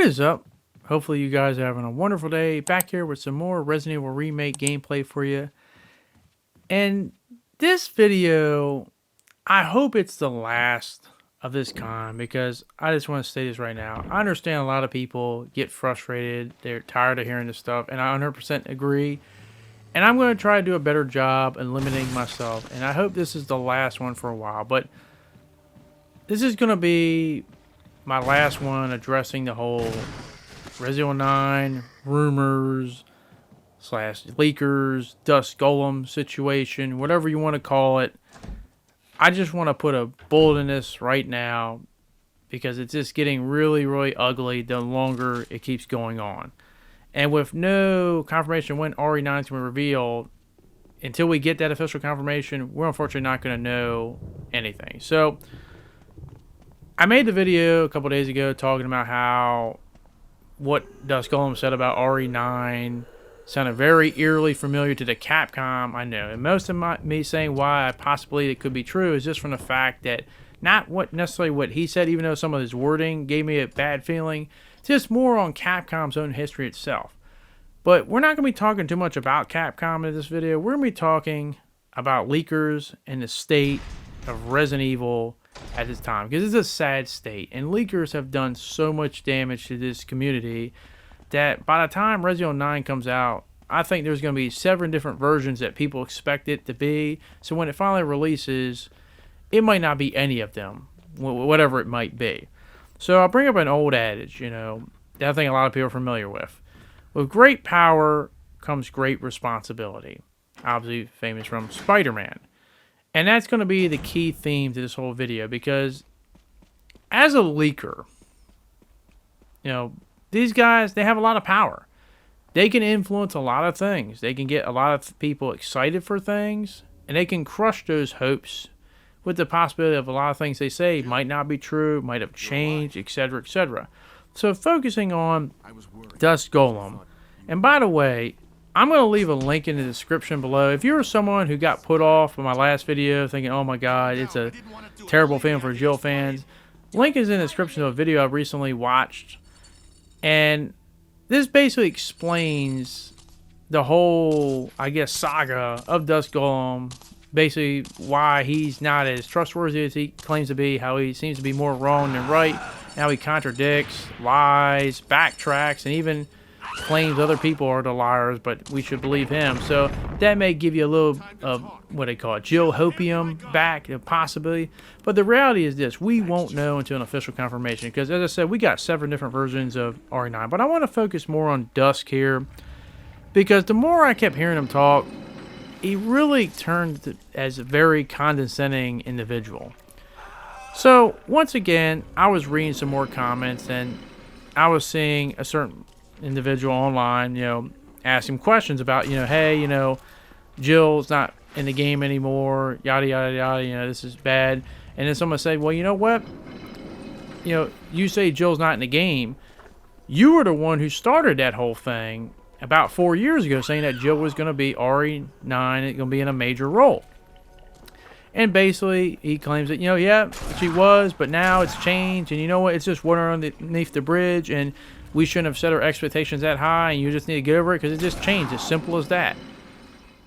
is up? Hopefully you guys are having a wonderful day. Back here with some more Resident Evil Remake gameplay for you. And this video, I hope it's the last of this kind because I just want to say this right now. I understand a lot of people get frustrated. They're tired of hearing this stuff, and I 100% agree. And I'm going to try to do a better job in limiting myself. And I hope this is the last one for a while. But this is going to be my last one addressing the whole Resident Evil 9 rumors / leakers, Dusk Golem situation, whatever you want to call it. I just want to put a bullet in this right now because it's just getting really, really ugly the longer it keeps going on. And with no confirmation when RE9 is going to be revealed, until we get that official confirmation, we're unfortunately not going to know anything. So, I made the video a couple days ago talking about how what Dusk Golem said about RE9 sounded very eerily familiar to the Capcom, I know. And most of me saying why I possibly it could be true is just from the fact that not what necessarily what he said, even though some of his wording gave me a bad feeling, just more on Capcom's own history itself. But we're not going to be talking too much about Capcom in this video. We're going to be talking about leakers and the state of Resident Evil at this time, because it's a sad state, and leakers have done so much damage to this community that by the time Resident Evil 9 comes out, I think there's going to be 7 different versions that people expect it to be. So when it finally releases, it might not be any of them, whatever it might be. So I'll bring up an old adage, that I think a lot of people are familiar with. With great power comes great responsibility. Obviously famous from Spider-Man. And that's going to be the key theme to this whole video, because as a leaker, these guys, they have a lot of power. They can influence a lot of things. They can get a lot of people excited for things, and they can crush those hopes with the possibility of a lot of things they say might not be true, might have changed, etc., etc. So focusing on Dusk Golem, and by the way, I'm going to leave a link in the description below. If you're someone who got put off with my last video thinking, oh my god, it's a terrible film for Jill fans, link is in the description of a video I recently watched. And this basically explains the whole, saga of Dusk Golem. Basically why he's not as trustworthy as he claims to be, how he seems to be more wrong than right, how he contradicts, lies, backtracks, and even claims other people are the liars, but we should believe him. So that may give you a little of what they call it, Jill hopium back, possibly. But the reality is this: we won't know until an official confirmation, because as I said, we got 7 different versions of RE9. But I want to focus more on Dusk here, because the more I kept hearing him talk, he really turned as a very condescending individual. So once again, I was reading some more comments, and I was seeing a certain individual online, ask him questions about, hey, Jill's not in the game anymore, yada, yada, yada, this is bad. And then someone said, well, you know what? You say Jill's not in the game. You were the one who started that whole thing about 4 years ago, saying that Jill was going to be RE9 and going to be in a major role. And basically, he claims that, yeah, she was, but now it's changed, and you know what? It's just water underneath the bridge, and we shouldn't have set our expectations that high, and you just need to get over it because it just changed. As simple as that.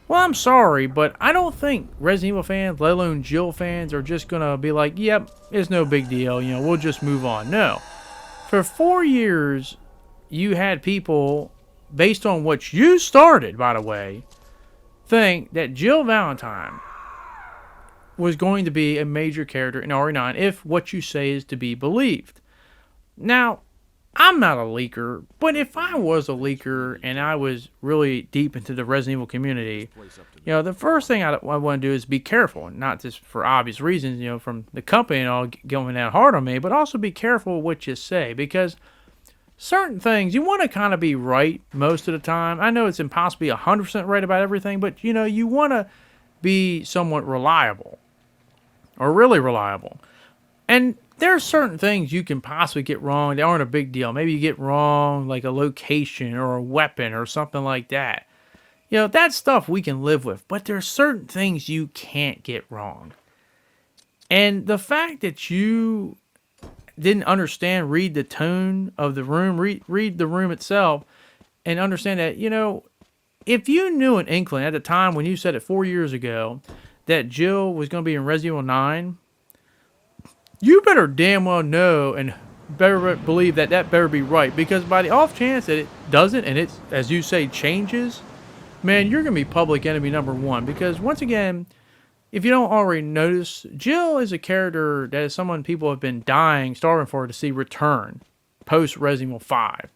Well, I'm sorry, but I don't think Resident Evil fans, let alone Jill fans, are just going to be like, yep, it's no big deal, we'll just move on. No. For 4 years, you had people, based on what you started, by the way, think that JillValentine was going to be a major character in RE9 if what you say is to be believed. Now, I'm not a leaker, but if I was a leaker and I was really deep into the Resident Evil community, the first thing I want to do is be careful, not just for obvious reasons, from the company and all going that hard on me, but also be careful what you say, because certain things, you want to kind of be right most of the time. I know it's impossible to be 100% right about everything, but, you want to be somewhat reliable, or really reliable. And there are certain things you can possibly get wrong. They aren't a big deal. Maybe you get wrong like a location or a weapon or something like that. That stuff we can live with. But there are certain things you can't get wrong. And the fact that you didn't understand, read the tone of the room, read the room itself, and understand that, if you knew an inkling at the time when you said it 4 years ago that Jill was going to be in Resident Evil 9, you better damn well know and better believe that better be right. Because by the off chance that it doesn't, and it's, as you say, changes, man, you're going to be public enemy number one. Because once again, if you don't already notice, Jill is a character that is someone people have been starving for to see return post Resident Evil 5.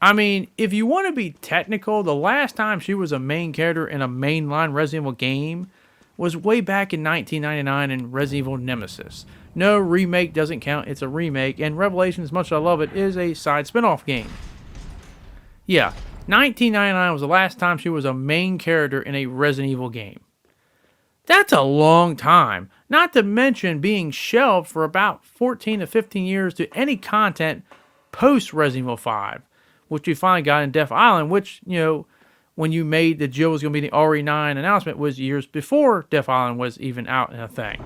I mean, if you want to be technical, the last time she was a main character in a mainline Resident Evil game was way back in 1999 in Resident Evil Nemesis. No, remake doesn't count, it's a remake, and Revelation, as much as I love it, is a side spin-off game. Yeah, 1999 was the last time she was a main character in a Resident Evil game. That's a long time, not to mention being shelved for about 14 to 15 years to any content post Resident Evil 5. Which we finally got in Death Island, which, when you made that Jill was going to be the RE9 announcement was years before Death Island was even out in a thing.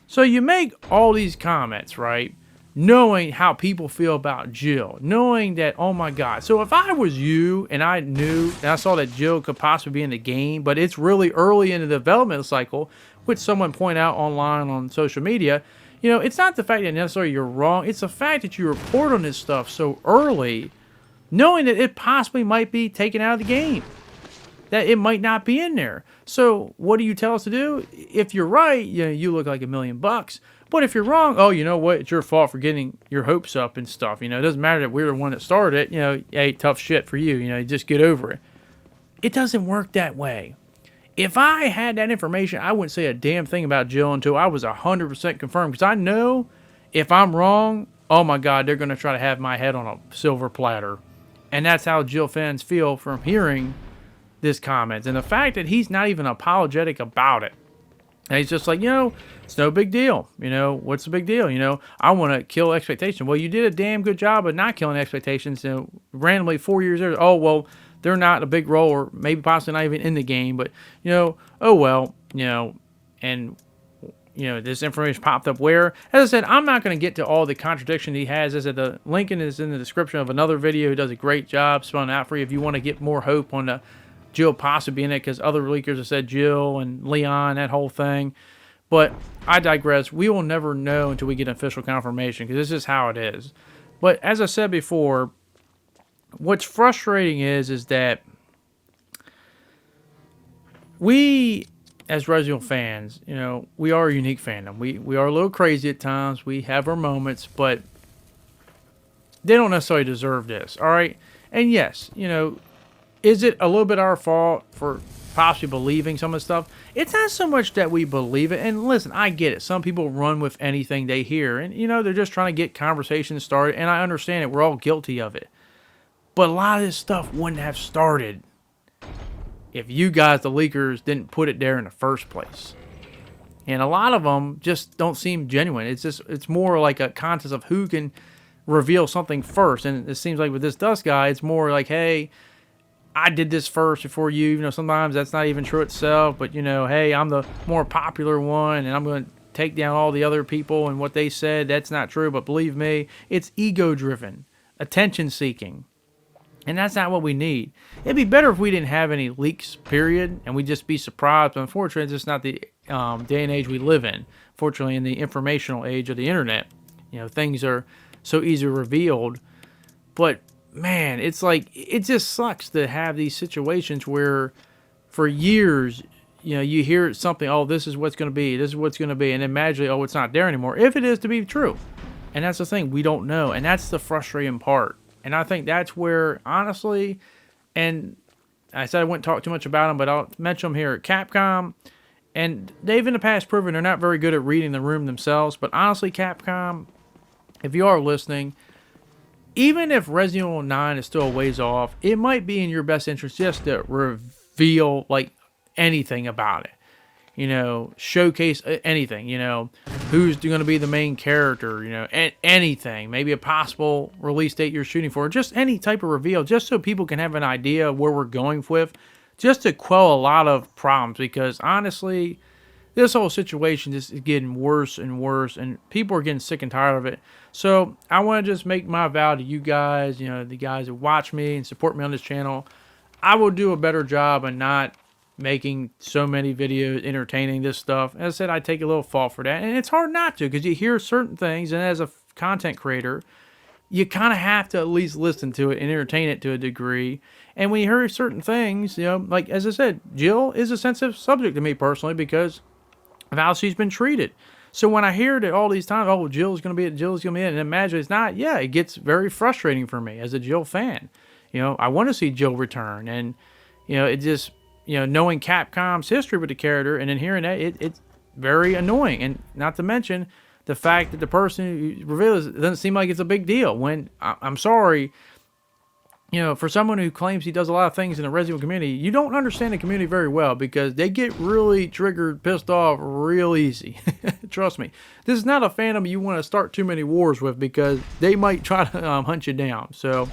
So you make all these comments, right? Knowing how people feel about Jill. Knowing that, oh my God. So if I was you and I knew and I saw that Jill could possibly be in the game, but it's really early in the development cycle, which someone pointed out online on social media, it's not the fact that necessarily you're wrong. It's the fact that you report on this stuff so early, knowing that it possibly might be taken out of the game, that it might not be in there. So what do you tell us to do? If you're right, you look like $1 million. But if you're wrong, oh, you know what? It's your fault for getting your hopes up and stuff. It doesn't matter that we're the one that started it. Hey, tough shit for you. Just get over it. It doesn't work that way. If I had that information, I wouldn't say a damn thing about Jill until I was 100% confirmed. Because I know if I'm wrong, oh my God, they're going to try to have my head on a silver platter. And that's how Jill fans feel from hearing this comment. And the fact that he's not even apologetic about it. And he's just like, it's no big deal. What's the big deal? I want to kill expectations. Well, you did a damn good job of not killing expectations. Randomly 4 years later, oh, well, they're not a big role or maybe possibly not even in the game. But, oh, well, and this information popped up where, as I said, I'm not going to get to all the contradiction he has. As the link is in the description of another video. He does a great job spelling out for you if you want to get more hope on the Jill possibly in it, because other leakers have said Jill and Leon, that whole thing. But I digress. We will never know until we get official confirmation, because this is how it is. But as I said before, what's frustrating is that we, as Resident Evil fans, we are a unique fandom. We are a little crazy at times. We have our moments, but they don't necessarily deserve this, all right? And yes, is it a little bit our fault for possibly believing some of the stuff? It's not so much that we believe it. And listen, I get it. Some people run with anything they hear. And, they're just trying to get conversations started. And I understand it. We're all guilty of it. But a lot of this stuff wouldn't have started if you guys, the leakers, didn't put it there in the first place. And a lot of them just don't seem genuine. It's more like a contest of who can reveal something first. And it seems like with this Dusk guy, it's more like, hey, I did this first before you. Sometimes that's not even true itself. But, hey, I'm the more popular one, and I'm going to take down all the other people and what they said. That's not true, but believe me, it's ego-driven, attention-seeking. And that's not what we need. It'd be better if we didn't have any leaks, period, and we'd just be surprised. But unfortunately, it's just not the day and age we live in. Fortunately, in the informational age of the internet, things are so easily revealed. But man, it's like, it just sucks to have these situations where for years, you hear something, oh, this is what's going to be, and then magically, oh, it's not there anymore, if it is to be true. And that's the thing, we don't know, and that's the frustrating part. And I think that's where, honestly, and I said I wouldn't talk too much about them, but I'll mention them here at Capcom, and they've in the past proven they're not very good at reading the room themselves, but honestly, Capcom, if you are listening, even if Resident Evil 9 is still a ways off, it might be in your best interest just to reveal, anything about it. Showcase anything, who's going to be the main character, anything. Maybe a possible release date you're shooting for. Just any type of reveal, just so people can have an idea of where we're going with, just to quell a lot of problems. Because, honestly, this whole situation just is getting worse and worse, and people are getting sick and tired of it. So I want to just make my vow to you guys, the guys who watch me and support me on this channel. I will do a better job of not making so many videos entertaining this stuff. As I said, I take a little fault for that, and it's hard not to, because you hear certain things, and as a content creator, you kind of have to at least listen to it and entertain it to a degree. And when you hear certain things, like as I said, Jill is a sensitive subject to me personally because of how she's been treated. So when I hear it all these times, oh, Jill's going to be it, Jill's going to be it, and imagine it's not, yeah, it gets very frustrating for me as a Jill fan. I want to see Jill return, and, it just, knowing Capcom's history with the character and then hearing that, it's very annoying. And not to mention the fact that the person who reveals it doesn't seem like it's a big deal. When, I'm sorry, for someone who claims he does a lot of things in the Resident Evil community, you don't understand the community very well, because they get really triggered, pissed off real easy. Trust me. This is not a fandom you want to start too many wars with, because they might try to hunt you down. So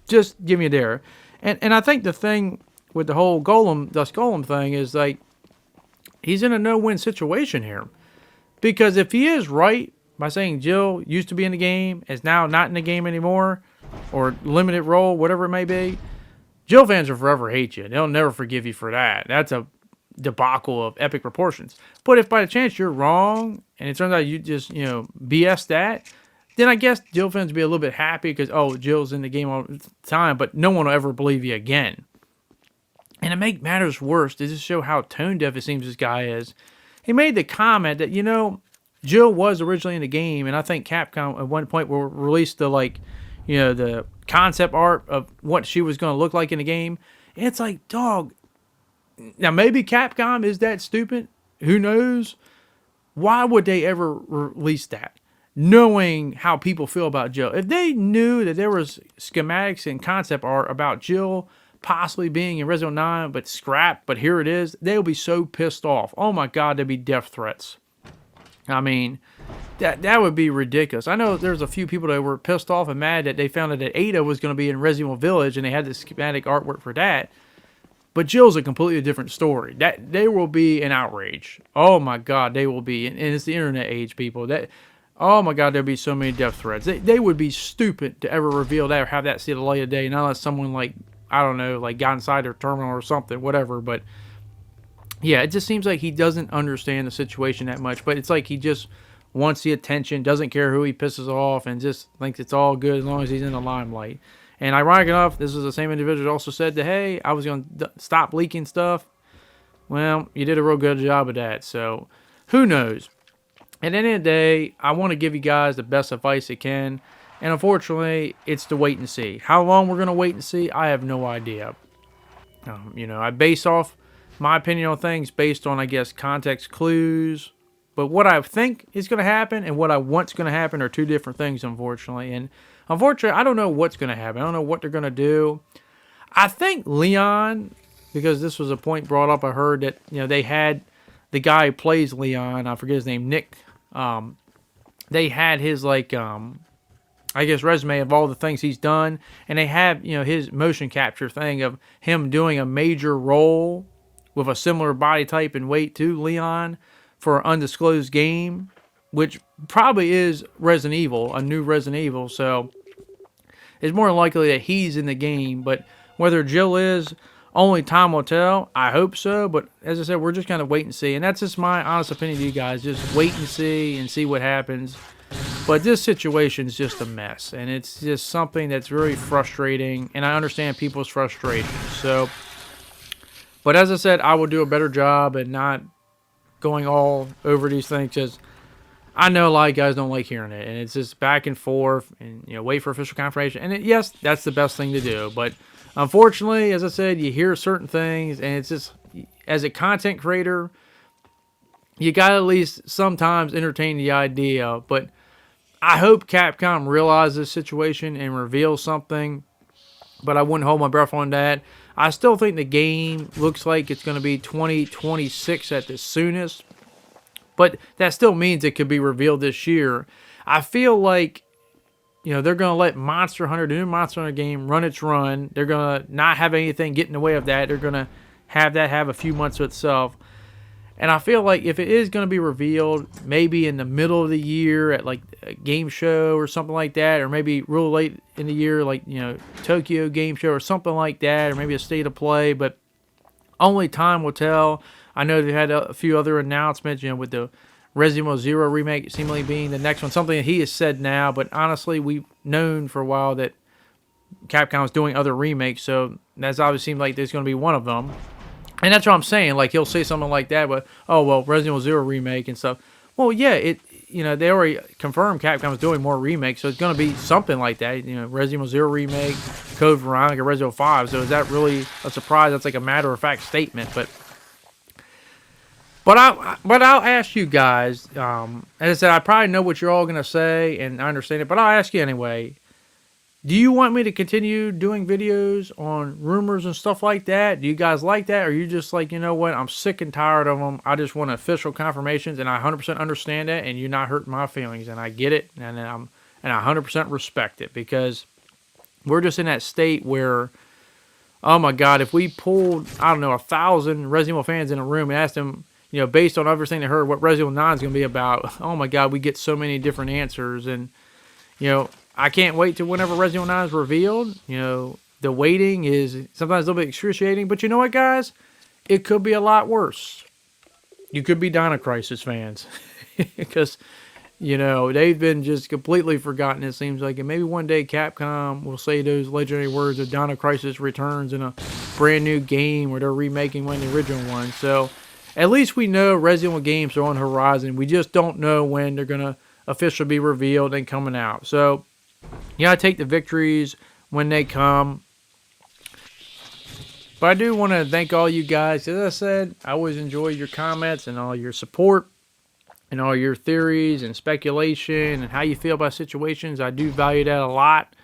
just give me a dare. And I think the thing with the whole Dusk Golem thing is, like, he's in a no-win situation here. Because if he is right by saying Jill used to be in the game, is now not in the game anymore, or limited role, whatever it may be, Jill fans will forever hate you. They'll never forgive you for that. That's a debacle of epic proportions. But if by the chance you're wrong, and it turns out you just, BS that, then I guess Jill fans will be a little bit happy because, oh, Jill's in the game all the time, but no one will ever believe you again. And to make matters worse, to just show how tone deaf it seems this guy is, he made the comment that, Jill was originally in the game, and I think Capcom at one point will release the, the concept art of what she was going to look like in the game. And it's like, dog, now maybe Capcom is that stupid. Who knows? Why would they ever release that? Knowing how people feel about Jill. If they knew that there was schematics and concept art about Jill possibly being in Resident Evil 9, but scrapped, but here it is, they'll be so pissed off. Oh my God, there'd be death threats. I mean, that would be ridiculous. I know there's a few people that were pissed off and mad that they found out that Ada was going to be in Resident Evil Village and they had the schematic artwork for that. But Jill's a completely different story. That they will be an outrage. Oh my God, they will be. And it's the internet age, people. Oh my God, there'll be so many death threats. They would be stupid to ever reveal that or have that see the light of day, not unless someone, I don't know, got inside their terminal or something, whatever. But yeah, it just seems like he doesn't understand the situation that much. But it's like he just wants the attention, doesn't care who he pisses off, and just thinks it's all good as long as he's in the limelight. And ironic enough, this is the same individual that also said that, hey, I was going to stop leaking stuff. Well, you did a real good job of that. So who knows? At the end of the day, I want to give you guys the best advice I can. And unfortunately, it's to wait and see. How long we're going to wait and see, I have no idea. I base off my opinion on things based on, I guess, context clues. But what I think is going to happen and what I want's going to happen are two different things, unfortunately. And unfortunately, I don't know what's going to happen. I don't know what they're going to do. I think Leon, because this was a point brought up, I heard that, they had the guy who plays Leon, I forget his name, Nick. They had his, I guess, resume of all the things he's done. And they have, his motion capture thing of him doing a major role with a similar body type and weight to Leon for an undisclosed game, which probably is Resident Evil, a new Resident Evil. So it's more likely that he's in the game. But whether Jill is, only time will tell. I hope so. But as I said, we're just kind of wait and see. And that's just my honest opinion to you guys. Just wait and see what happens. But this situation is just a mess. And it's just something that's very frustrating. And I understand people's frustration. So, but as I said, I will do a better job and not going all over these things, because I know a lot of guys don't like hearing it, and it's just back and forth, and wait for official confirmation. And yes, that's the best thing to do, but unfortunately, as I said, you hear certain things, and it's just, as a content creator, you gotta at least sometimes entertain the idea. But I hope Capcom realizes this situation and reveals something, but I wouldn't hold my breath on that. I still think the game looks like it's going to be 2026 at the soonest. But that still means it could be revealed this year. I feel like, they're going to let Monster Hunter, the new Monster Hunter game, run its run. They're going to not have anything get in the way of that. They're going to have that have a few months to itself. And I feel like if it is going to be revealed, maybe in the middle of the year at like a game show or something like that, or maybe real late in the year, like, you know, Tokyo Game Show or something like that, or maybe a State of Play, but only time will tell. I know they had a few other announcements, you know, with the Resident Evil 0 remake seemingly being the next one, something that he has said now, but honestly, we've known for a while that Capcom is doing other remakes, so that's obviously seemed like there's going to be one of them. And that's what I'm saying. Like, he'll say something like that, but, oh, well, Resident Evil 0 remake and stuff. Well, yeah, you know, they already confirmed Capcom is doing more remakes, so it's going to be something like that. You know, Resident Evil 0 remake, Code Veronica, Resident Evil 5. So is that really a surprise? That's like a matter-of-fact statement. But I'll ask you guys, as I said, I probably know what you're all going to say, and I understand it, but I'll ask you anyway. Do you want me to continue doing videos on rumors and stuff like that? Do you guys like that? Or are you just like, you know what, I'm sick and tired of them. I just want official confirmations, and I 100% understand that, and you're not hurting my feelings, and I get it, and I 100% respect it, because we're just in that state where, oh my God, if we pulled, I don't know, 1,000 Resident Evil fans in a room and asked them, you know, based on everything they heard, what Resident Evil 9 is going to be about, oh my God, we get so many different answers, and, you know, I can't wait till whenever Resident Evil 9 is revealed. You know, the waiting is sometimes a little bit excruciating, but you know what, guys? It could be a lot worse. You could be Dino Crisis fans, because, you know, they've been just completely forgotten, it seems like. And maybe one day Capcom will say those legendary words of Dino Crisis returns in a brand new game where they're remaking one of the original ones. So at least we know Resident Evil games are on the horizon. We just don't know when they're going to officially be revealed and coming out. So, you gotta take the victories when they come. But I do want to thank all you guys. As I said, I always enjoy your comments and all your support and all your theories and speculation and how you feel about situations. I do value that a lot.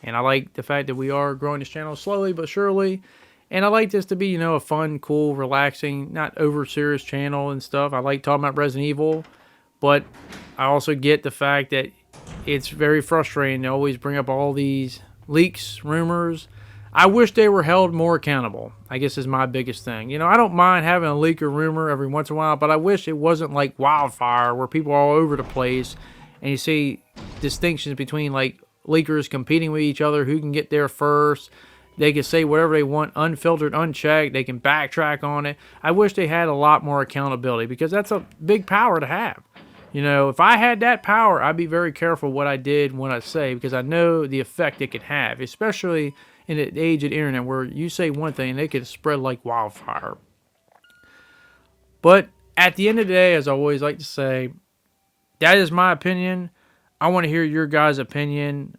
And I like the fact that we are growing this channel slowly but surely. And I like this to be, you know, a fun, cool, relaxing, not over serious channel and stuff. I like talking about Resident Evil. But I also get the fact that it's very frustrating to always bring up all these leaks, rumors. I wish they were held more accountable, I guess, is my biggest thing. You know, I don't mind having a leak or rumor every once in a while, but I wish it wasn't like wildfire where people are all over the place and you see distinctions between like leakers competing with each other, who can get there first. They can say whatever they want, unfiltered, unchecked. They can backtrack on it. I wish they had a lot more accountability, because that's a big power to have. You know, if I had that power, I'd be very careful what I did, what I say, because I know the effect it could have, especially in the age of the internet where you say one thing and it could spread like wildfire. But at the end of the day, as I always like to say, that is my opinion. I want to hear your guys' opinion.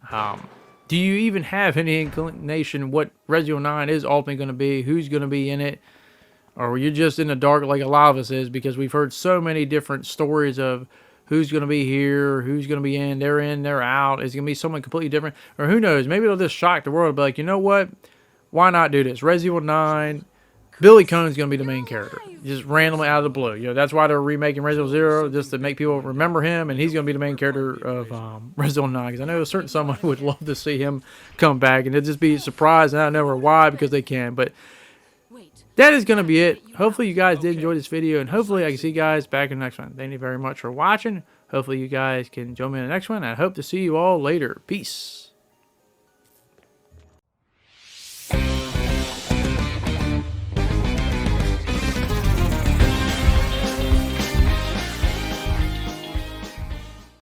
Do you even have any inclination what Resident Evil 9 is ultimately going to be? Who's going to be in it? Or are you just in the dark like a lot of us is? Because we've heard so many different stories of who's going to be here, who's going to be in, they're out. Is it going to be someone completely different? Or who knows? Maybe it'll just shock the world and be like, you know what? Why not do this? Resident Evil 9, Billy Cone's going to be the main character. Just randomly out of the blue. You know, that's why they're remaking Resident Evil 0, just to make people remember him, and he's going to be the main character of Resident Evil 9. Because I know a certain someone would love to see him come back, and they'll just be surprised, and I don't know why, because they can. But that is going to be it. Hopefully you guys did enjoy this video, and hopefully I can see you guys back in the next one. Thank you very much for watching. Hopefully you guys can join me in the next one. I hope to see you all later. Peace.